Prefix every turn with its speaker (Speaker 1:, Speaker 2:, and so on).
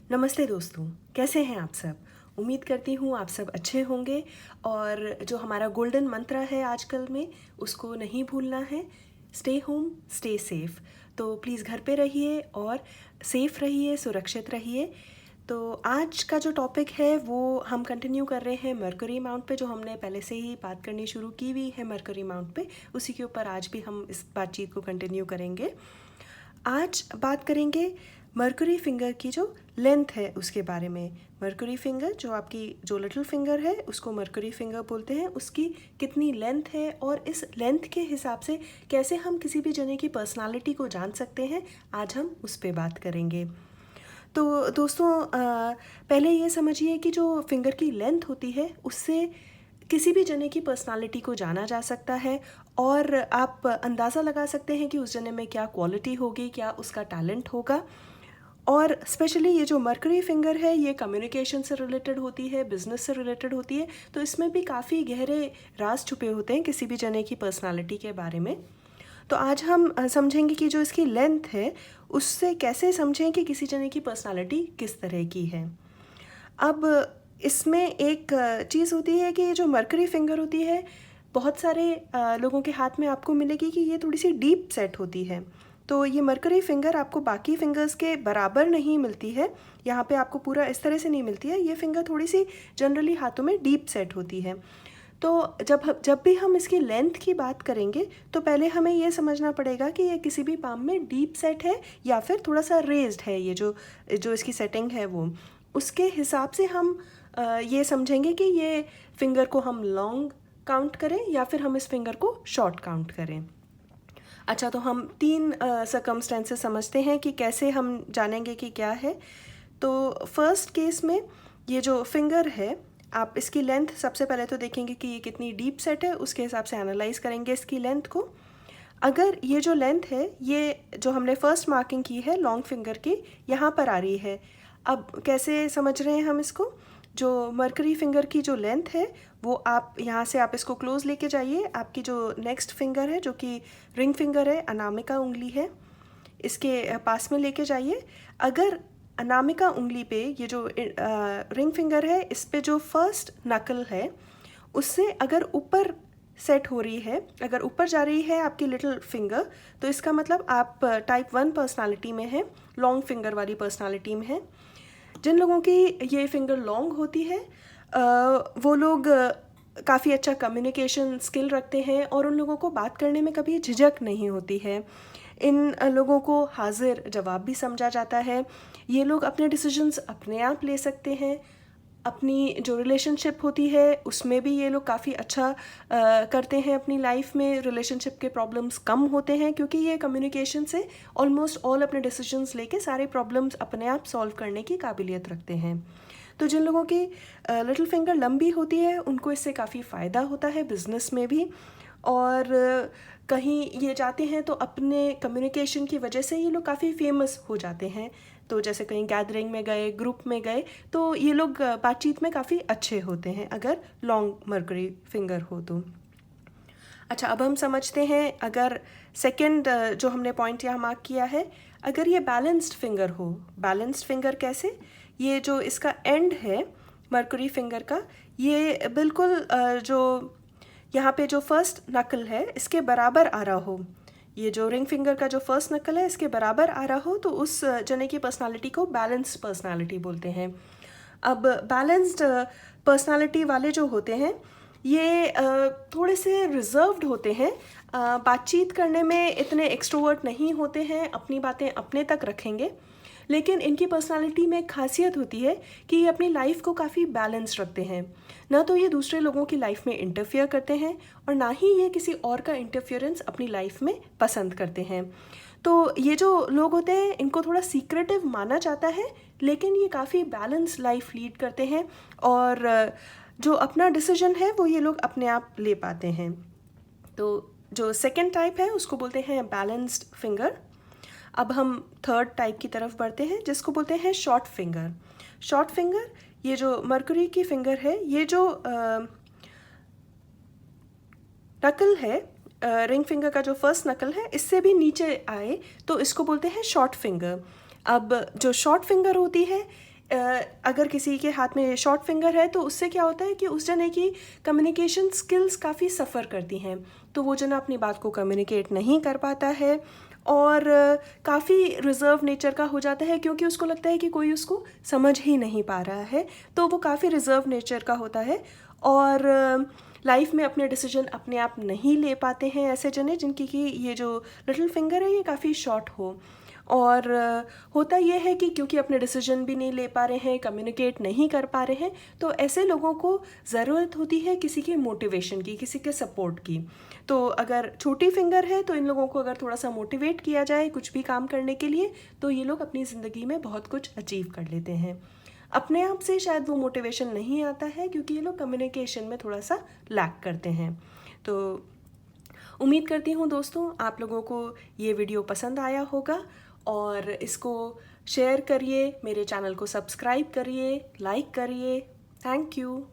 Speaker 1: नमस्ते दोस्तों, कैसे हैं आप सब? उम्मीद करती हूँ आप सब अच्छे होंगे और जो हमारा गोल्डन मंत्र है आजकल में उसको नहीं भूलना है। Stay home, stay safe. तो प्लीज़ घर पे रहिए और सेफ रहिए, सुरक्षित रहिए। तो आज का जो टॉपिक है वो हम कंटिन्यू कर रहे हैं मरकरी माउंट पे, जो हमने पहले से ही बात करनी शुरू की हुई है मरकरी माउंट पे। उसी के ऊपर आज भी हम इस बातचीत को कंटिन्यू करेंगे। आज बात करेंगे मर्करी फिंगर की जो लेंथ है उसके बारे में। मर्करी फिंगर जो लिटिल फिंगर है उसको मर्करी फिंगर बोलते हैं, उसकी कितनी लेंथ है और इस लेंथ के हिसाब से कैसे हम किसी भी जने की पर्सनालिटी को जान सकते हैं, आज हम उस पर बात करेंगे। तो दोस्तों पहले ये समझिए कि जो फिंगर की लेंथ होती है उससे किसी भी जने की पर्सनालिटी को जाना जा सकता है और आप अंदाज़ा लगा सकते हैं कि उस जने में क्या क्वालिटी होगी, क्या उसका टैलेंट होगा। और स्पेशली ये जो मर्करी फिंगर है ये कम्युनिकेशन से रिलेटेड होती है, बिजनेस से रिलेटेड होती है, तो इसमें भी काफ़ी गहरे राज छुपे होते हैं किसी भी जने की पर्सनालिटी के बारे में। तो आज हम समझेंगे कि जो इसकी लेंथ है उससे कैसे समझें कि किसी जने की पर्सनालिटी किस तरह की है। अब इसमें एक चीज़ होती है कि ये जो मर्करी फिंगर होती है बहुत सारे लोगों के हाथ में आपको मिलेगी कि ये थोड़ी सी डीप सेट होती है। तो ये मर्करी फिंगर आपको बाकी फिंगर्स के बराबर नहीं मिलती है, यहाँ पे आपको पूरा इस तरह से नहीं मिलती है। ये फिंगर थोड़ी सी जनरली हाथों में डीप सेट होती है। तो जब भी हम इसकी लेंथ की बात करेंगे तो पहले हमें ये समझना पड़ेगा कि ये किसी भी पाम में डीप सेट है या फिर थोड़ा सा रेज्ड है। ये जो इसकी सेटिंग है वो उसके हिसाब से हम ये समझेंगे कि ये फिंगर को हम लॉन्ग काउंट करें या फिर हम इस फिंगर को शॉर्ट काउंट करें। अच्छा, तो हम 3 सर्कमस्टेंसेस समझते हैं कि कैसे हम जानेंगे कि क्या है। तो फर्स्ट केस में ये जो फिंगर है आप इसकी लेंथ सबसे पहले तो देखेंगे कि ये कितनी डीप सेट है, उसके हिसाब से एनालाइज करेंगे इसकी लेंथ को। अगर ये जो लेंथ है ये जो हमने फर्स्ट मार्किंग की है लॉन्ग फिंगर की यहाँ पर आ रही है। अब कैसे समझ रहे हैं हम इसको? जो मर्करी फिंगर की जो लेंथ है वो आप यहाँ से आप इसको क्लोज लेके जाइए। आपकी जो नेक्स्ट फिंगर है जो कि रिंग फिंगर है, अनामिका उंगली है, इसके पास में लेके जाइए। अगर अनामिका उंगली पे ये जो रिंग फिंगर है इस पे जो फर्स्ट नकल है उससे अगर ऊपर सेट हो रही है, अगर ऊपर जा रही है आपकी लिटिल फिंगर, तो इसका मतलब आप टाइप 1 पर्सनालिटी में हैं, लॉन्ग फिंगर वाली पर्सनालिटी में हैं। जिन लोगों की ये फिंगर लॉन्ग होती है वो लोग काफ़ी अच्छा कम्युनिकेशन स्किल रखते हैं और उन लोगों को बात करने में कभी झिझक नहीं होती है। इन लोगों को हाजिर जवाब भी समझा जाता है। ये लोग अपने डिसीजंस अपने आप ले सकते हैं। अपनी जो रिलेशनशिप होती है उसमें भी ये लोग काफ़ी अच्छा करते हैं। अपनी लाइफ में रिलेशनशिप के प्रॉब्लम्स कम होते हैं क्योंकि ये कम्युनिकेशन से ऑलमोस्ट ऑल अपने डिसीजंस लेके सारे प्रॉब्लम्स अपने आप सॉल्व करने की काबिलियत रखते हैं। तो जिन लोगों की लिटिल फिंगर लंबी होती है उनको इससे काफ़ी फ़ायदा होता है बिज़नेस में भी, और कहीं ये जाते हैं तो अपने कम्युनिकेशन की वजह से ये लोग काफ़ी फेमस हो जाते हैं। तो जैसे कहीं गैदरिंग में गए, ग्रुप में गए, तो ये लोग बातचीत में काफ़ी अच्छे होते हैं अगर लॉन्ग मर्करी फिंगर हो तो। अच्छा, अब हम समझते हैं अगर सेकंड जो हमने पॉइंट यहाँ मार्क किया है, अगर ये बैलेंस्ड फिंगर हो। बैलेंस्ड फिंगर कैसे? ये जो इसका एंड है मर्करी फिंगर का, ये बिल्कुल जो यहाँ पे जो फर्स्ट नकल है इसके बराबर आ रहा हो। ये जो रिंग फिंगर का जो फर्स्ट नकल है इसके बराबर आ रहा हो तो उस जने की पर्सनालिटी को बैलेंस्ड पर्सनालिटी बोलते हैं। अब बैलेंस्ड पर्सनालिटी वाले जो होते हैं ये थोड़े से रिजर्व्ड होते हैं, बातचीत करने में इतने एक्सट्रोवर्ट नहीं होते हैं, अपनी बातें अपने तक रखेंगे। लेकिन इनकी पर्सनालिटी में एक खासियत होती है कि ये अपनी लाइफ को काफ़ी बैलेंस रखते हैं। ना तो ये दूसरे लोगों की लाइफ में इंटरफियर करते हैं और ना ही ये किसी और का इंटरफियरेंस अपनी लाइफ में पसंद करते हैं। तो ये जो लोग होते हैं इनको थोड़ा सीक्रेटिव माना जाता है, लेकिन ये काफ़ी बैलेंस लाइफ लीड करते हैं और जो अपना डिसीजन है वो ये लोग अपने आप ले पाते हैं। तो जो सेकेंड टाइप है उसको बोलते हैं बैलेंस्ड फिंगर। अब हम थर्ड टाइप की तरफ बढ़ते हैं जिसको बोलते हैं शॉर्ट फिंगर। शॉर्ट फिंगर, ये जो मर्करी की फिंगर है, ये जो नकल है रिंग फिंगर का जो फर्स्ट नकल है इससे भी नीचे आए तो इसको बोलते हैं शॉर्ट फिंगर। अब जो शॉर्ट फिंगर होती है अगर किसी के हाथ में शॉर्ट फिंगर है तो उससे क्या होता है कि उस जने की कम्युनिकेशन स्किल्स काफ़ी सफ़र करती हैं, तो वो जना अपनी बात को कम्युनिकेट नहीं कर पाता है और काफ़ी रिज़र्व नेचर का हो जाता है, क्योंकि उसको लगता है कि कोई उसको समझ ही नहीं पा रहा है, तो वो काफ़ी रिज़र्व नेचर का होता है और लाइफ में अपने डिसीजन अपने आप नहीं ले पाते हैं ऐसे जने जिनकी कि ये जो लिटिल फिंगर है ये काफ़ी शॉर्ट हो। और होता ये है कि क्योंकि अपने डिसीजन भी नहीं ले पा रहे हैं, कम्युनिकेट नहीं कर पा रहे हैं, तो ऐसे लोगों को ज़रूरत होती है किसी के मोटिवेशन की, किसी के सपोर्ट की। तो अगर छोटी फिंगर है तो इन लोगों को अगर थोड़ा सा मोटिवेट किया जाए कुछ भी काम करने के लिए, तो ये लोग अपनी ज़िंदगी में बहुत कुछ अचीव कर लेते हैं। अपने आप से शायद वो मोटिवेशन नहीं आता है क्योंकि ये लोग कम्युनिकेशन में थोड़ा सा लैक करते हैं। तो उम्मीद करती हूँ दोस्तों आप लोगों को ये वीडियो पसंद आया होगा और इसको शेयर करिए, मेरे चैनल को सब्सक्राइब करिए, लाइक करिए। Thank you.